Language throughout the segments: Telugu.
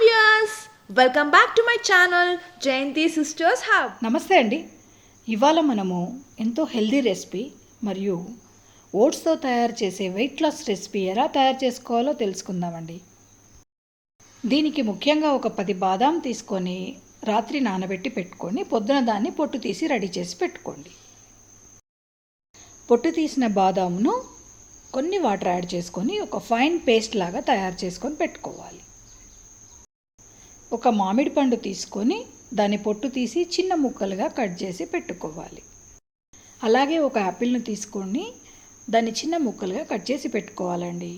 Viewers, welcome back to my channel Jayanti sisters hub. నమస్తే అండి. ఇవాళ మనము ఎంతో హెల్దీ రెసిపీ మరియు ఓట్స్తో తయారు చేసే వెయిట్ లాస్ రెసిపీ ఎలా తయారు చేసుకోవాలో తెలుసుకుందామండి. దీనికి ముఖ్యంగా ఒక 10 బాదాం తీసుకొని రాత్రి నానబెట్టి పెట్టుకొని పొద్దున దాన్ని పొట్టు తీసి రెడీ చేసి పెట్టుకోండి. పొట్టు తీసిన బాదాంను కొన్ని వాటర్ యాడ్ చేసుకొని ఒక ఫైన్ పేస్ట్ లాగా తయారు చేసుకొని పెట్టుకోవాలి. ఒక మామిడి పండు తీసుకొని దాని పొట్టు తీసి చిన్న ముక్కలుగా కట్ చేసి పెట్టుకోవాలి. అలాగే ఒక యాపిల్ను తీసుకొని దాన్ని చిన్న ముక్కలుగా కట్ చేసి పెట్టుకోవాలండి.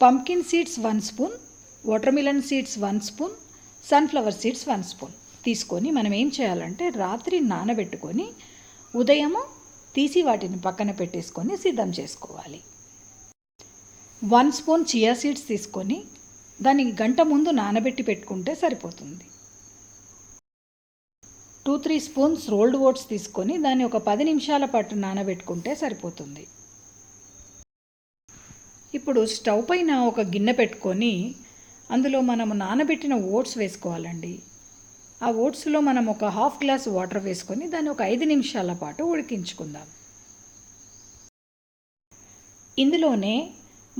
Pumpkin seeds 1 spoon, water melon seeds 1 spoon, sunflower seeds 1 spoon తీసుకొని మనం ఏం చేయాలంటే రాత్రి నానబెట్టుకొని ఉదయము తీసి వాటిని పక్కన పెట్టేసుకొని సిద్ధం చేసుకోవాలి. 1 స్పూన్ చియా సీడ్స్ తీసుకొని దానికి గంట ముందు నానబెట్టి పెట్టుకుంటే సరిపోతుంది. 2-3 స్పూన్స్ రోల్డ్ ఓట్స్ తీసుకొని దాన్ని ఒక 10 నిమిషాల పాటు నానబెట్టుకుంటే సరిపోతుంది. ఇప్పుడు స్టవ్ పైన ఒక గిన్నె పెట్టుకొని అందులో మనము నానబెట్టిన ఓట్స్ వేసుకోవాలండి. ఆ ఓట్స్లో మనం ఒక హాఫ్ గ్లాస్ వాటర్ వేసుకొని దాన్ని ఒక 5 నిమిషాల పాటు ఉడికించుకుందాం. ఇందులోనే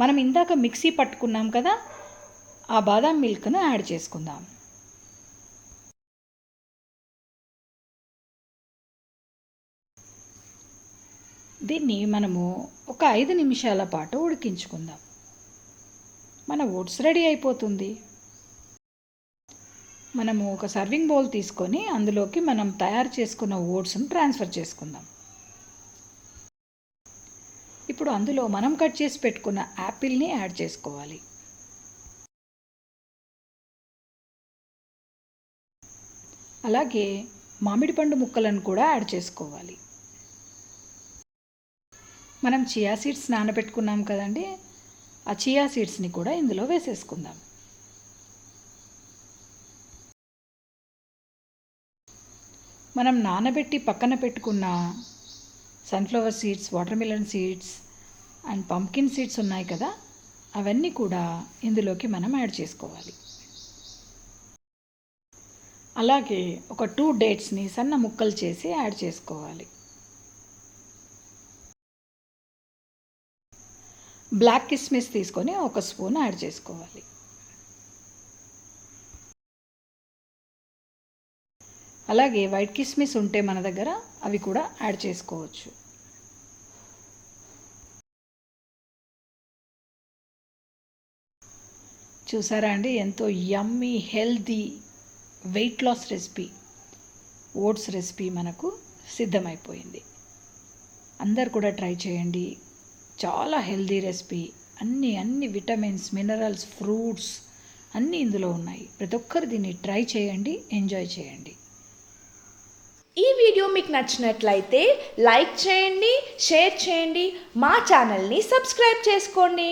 మనం ఇందాక మిక్సీ పట్టుకున్నాం కదా, ఆ బాదాం మిల్క్ను యాడ్ చేసుకుందాం. దీన్ని మనము ఒక 5 నిమిషాల పాటు ఉడికించుకుందాం. మన ఓట్స్ రెడీ అయిపోతుంది. మనము ఒక సర్వింగ్ బౌల్ తీసుకొని అందులోకి మనం తయారు చేసుకున్న ఓట్స్ను ట్రాన్స్ఫర్ చేసుకుందాం. ఇప్పుడు అందులో మనం కట్ చేసి పెట్టుకున్న యాపిల్ని యాడ్ చేసుకోవాలి. అలాగే మామిడి పండు ముక్కలను కూడా యాడ్ చేసుకోవాలి. మనం చియా సీడ్స్ నానబెట్టుకున్నాం కదండి, ఆ చియా సీడ్స్ని కూడా ఇందులో వేసేసుకుందాం. మనం నానబెట్టి పక్కన పెట్టుకున్న sunflower seeds, water melon seeds and pumpkin seeds ఉన్నాయి కదా, అవన్నీ కూడా ఇందులోకి మనం యాడ్ చేసుకోవాలి. అలాగే ఒక 2 డేట్స్ని సన్న ముక్కలు చేసి యాడ్ చేసుకోవాలి. బ్లాక్ కిస్మిస్ తీసుకొని 1 స్పూన్ యాడ్ చేసుకోవాలి. అలాగే వైట్ కిస్మిస్ ఉంటే మన దగ్గర అవి కూడా యాడ్ చేసుకోవచ్చు. చూసారా అండి, ఎంతో yummy healthy weight loss recipe, oats recipe మనకు సిద్ధమైపోయింది. అందరు కూడా ట్రై చేయండి. చాలా హెల్తీ రెసిపీ. అన్ని విటమిన్స్, మినరల్స్, ఫ్రూట్స్ అన్నీ ఇందులో ఉన్నాయి. ప్రతి ఒక్కరు దీన్ని ట్రై చేయండి, ఎంజాయ్ చేయండి. ఈ వీడియో మీకు నచ్చినట్లయితే లైక్ చేయండి, షేర్ చేయండి, మా ఛానల్ని సబ్స్క్రైబ్ చేసుకోండి.